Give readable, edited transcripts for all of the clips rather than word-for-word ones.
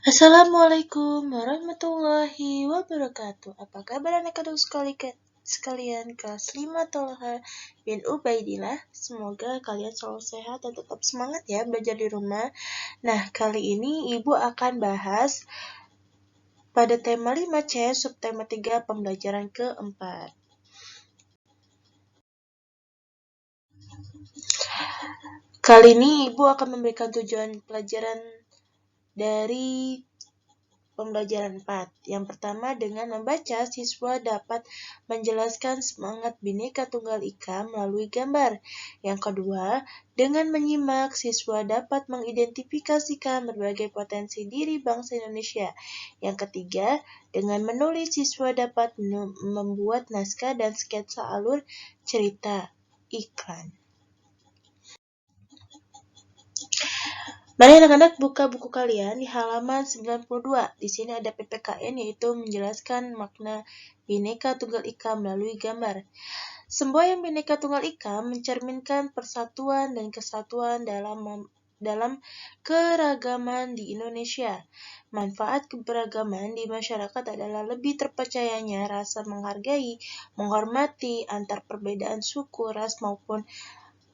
Assalamualaikum warahmatullahi wabarakatuh. Apa kabar anak-anak sekalian kelas 5 Tolha bin Ubaidillah? Semoga kalian selalu sehat dan tetap semangat ya belajar di rumah. Nah, kali ini Ibu akan bahas pada tema 5C subtema 3 pembelajaran keempat. Kali ini Ibu akan memberikan tujuan pelajaran dari pembelajaran 4. Yang pertama, dengan membaca, siswa dapat menjelaskan semangat Bhinneka Tunggal Ika melalui gambar. Yang kedua, dengan menyimak, siswa dapat mengidentifikasikan berbagai potensi diri bangsa Indonesia. Yang ketiga, dengan menulis, siswa dapat membuat naskah dan sketsa alur cerita iklan. Mari anak-anak buka buku kalian di halaman 92. Di sini ada PPKN, yaitu menjelaskan makna Bhinneka Tunggal Ika melalui gambar. Semboyan Bhinneka Tunggal Ika mencerminkan persatuan dan kesatuan dalam keragaman di Indonesia. Manfaat keberagaman di masyarakat adalah lebih terpercayanya rasa menghargai, menghormati antar perbedaan suku, ras maupun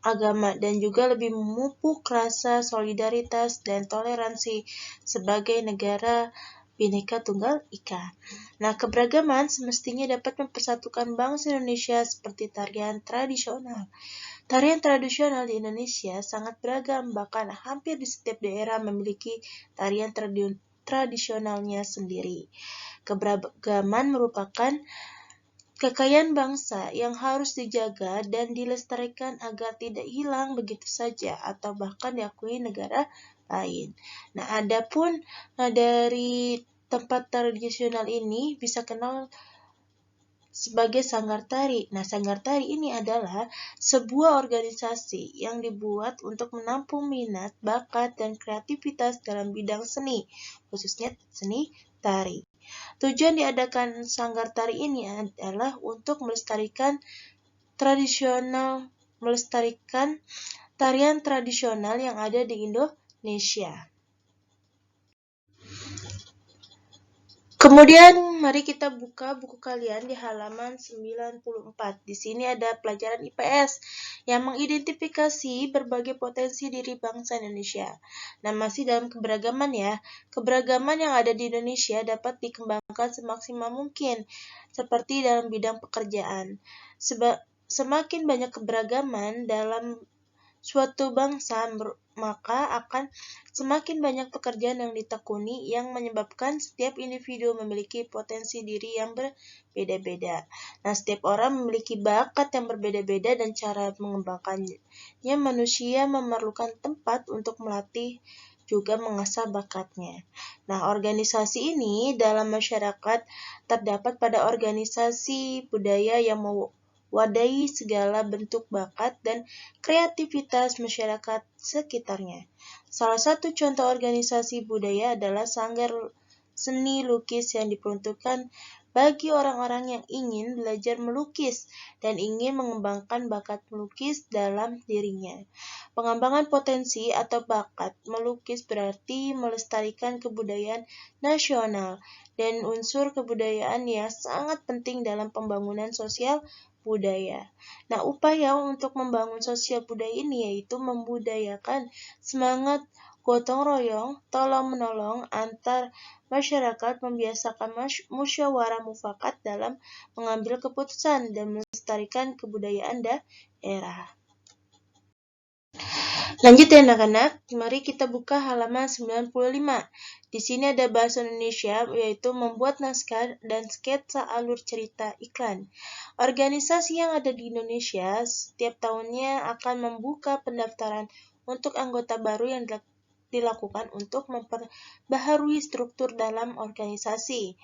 agama, dan juga lebih memupuk rasa solidaritas dan toleransi sebagai negara Bhinneka Tunggal Ika. Nah, keberagaman semestinya dapat mempersatukan bangsa Indonesia seperti tarian tradisional. Tarian tradisional di Indonesia sangat beragam, bahkan hampir di setiap daerah memiliki tarian tradisionalnya sendiri. Keberagaman merupakan kekayaan bangsa yang harus dijaga dan dilestarikan agar tidak hilang begitu saja atau bahkan diakui negara lain. Nah, adapun dari tempat tradisional ini bisa kenal sebagai sanggar tari. Nah, sanggar tari ini adalah sebuah organisasi yang dibuat untuk menampung minat, bakat, dan kreativitas dalam bidang seni, khususnya seni tari. Tujuan diadakan sanggar tari ini adalah untuk melestarikan tarian tradisional yang ada di Indonesia. Kemudian mari kita buka buku kalian di halaman 94. Di sini ada pelajaran IPS yang mengidentifikasi berbagai potensi diri bangsa Indonesia. Nah, masih dalam keberagaman ya. Keberagaman yang ada di Indonesia dapat dikembangkan semaksimal mungkin, seperti dalam bidang pekerjaan. Semakin banyak keberagaman dalam suatu bangsa, maka akan semakin banyak pekerjaan yang ditekuni yang menyebabkan setiap individu memiliki potensi diri yang berbeda-beda. Nah, setiap orang memiliki bakat yang berbeda-beda dan cara mengembangkannya. Manusia memerlukan tempat untuk melatih juga mengasah bakatnya. Nah, organisasi ini dalam masyarakat terdapat pada organisasi budaya yang mewadahi segala bentuk bakat dan kreativitas masyarakat sekitarnya. Salah satu contoh organisasi budaya adalah sanggar seni lukis yang diperuntukkan bagi orang-orang yang ingin belajar melukis dan ingin mengembangkan bakat melukis dalam dirinya. Pengembangan potensi atau bakat melukis berarti melestarikan kebudayaan nasional dan unsur kebudayaan yang sangat penting dalam pembangunan sosial budaya. Nah, upaya untuk membangun sosial budaya ini yaitu membudayakan semangat gotong royong, tolong-menolong antar masyarakat, membiasakan musyawarah mufakat dalam mengambil keputusan, dan melestarikan kebudayaan daerah. Lanjut ya anak-anak, mari kita buka halaman 95. Di sini ada bahasa Indonesia, yaitu membuat naskah dan sketsa alur cerita iklan. Organisasi yang ada di Indonesia setiap tahunnya akan membuka pendaftaran untuk anggota baru yang dilakukan untuk memperbaharui struktur dalam organisasi.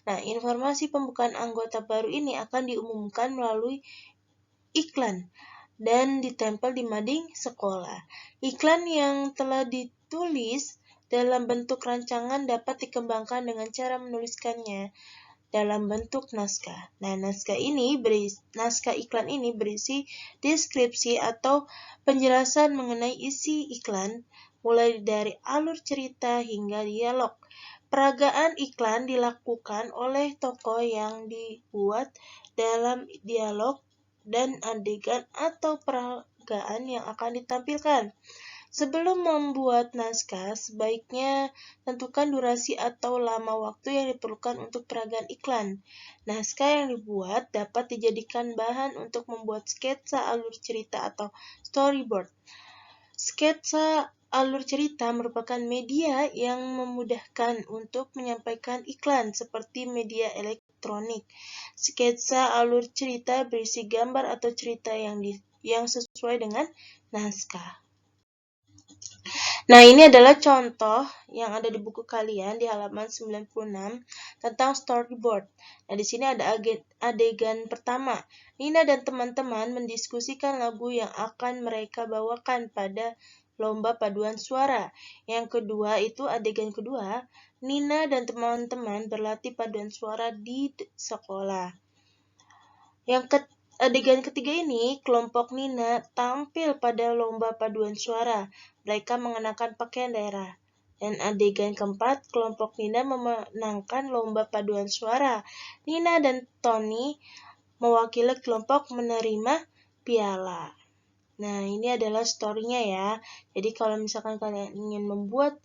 Nah, informasi pembukaan anggota baru ini akan diumumkan melalui iklan dan ditempel di mading sekolah. Iklan yang telah ditulis dalam bentuk rancangan dapat dikembangkan dengan cara menuliskannya dalam bentuk naskah. Nah, naskah iklan ini berisi deskripsi atau penjelasan mengenai isi iklan, mulai dari alur cerita hingga dialog. Peragaan iklan dilakukan oleh tokoh yang dibuat dalam dialog dan adegan atau peragaan yang akan ditampilkan. Sebelum membuat naskah, sebaiknya tentukan durasi atau lama waktu yang diperlukan untuk peragaan iklan. Naskah yang dibuat dapat dijadikan bahan untuk membuat sketsa alur cerita atau storyboard. Sketsa alur cerita merupakan media yang memudahkan untuk menyampaikan iklan seperti media elektronik. Sketsa alur cerita berisi gambar atau cerita yang sesuai dengan naskah. Nah, ini adalah contoh yang ada di buku kalian di halaman 96 tentang storyboard. Nah, di sini ada adegan pertama. Nina dan teman-teman mendiskusikan lagu yang akan mereka bawakan pada lomba paduan suara. Yang kedua itu adegan kedua, Nina dan teman-teman berlatih paduan suara di sekolah. Adegan ketiga ini, kelompok Nina tampil pada lomba paduan suara. Mereka mengenakan pakaian daerah. Dan adegan keempat, kelompok Nina memenangkan lomba paduan suara. Nina dan Tony mewakili kelompok menerima piala. Nah, ini adalah story-nya ya. Jadi kalau misalkan kalian ingin membuat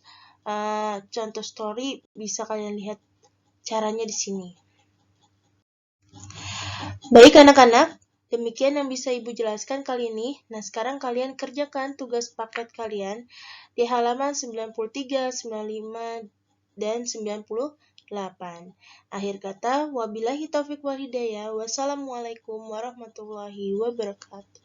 contoh story, bisa kalian lihat caranya di sini. Baik anak-anak, demikian yang bisa Ibu jelaskan kali ini. Nah, sekarang kalian kerjakan tugas paket kalian di halaman 93, 95, dan 98. Akhir kata, wabillahi taufiq wal hidayah. Wassalamualaikum warahmatullahi wabarakatuh.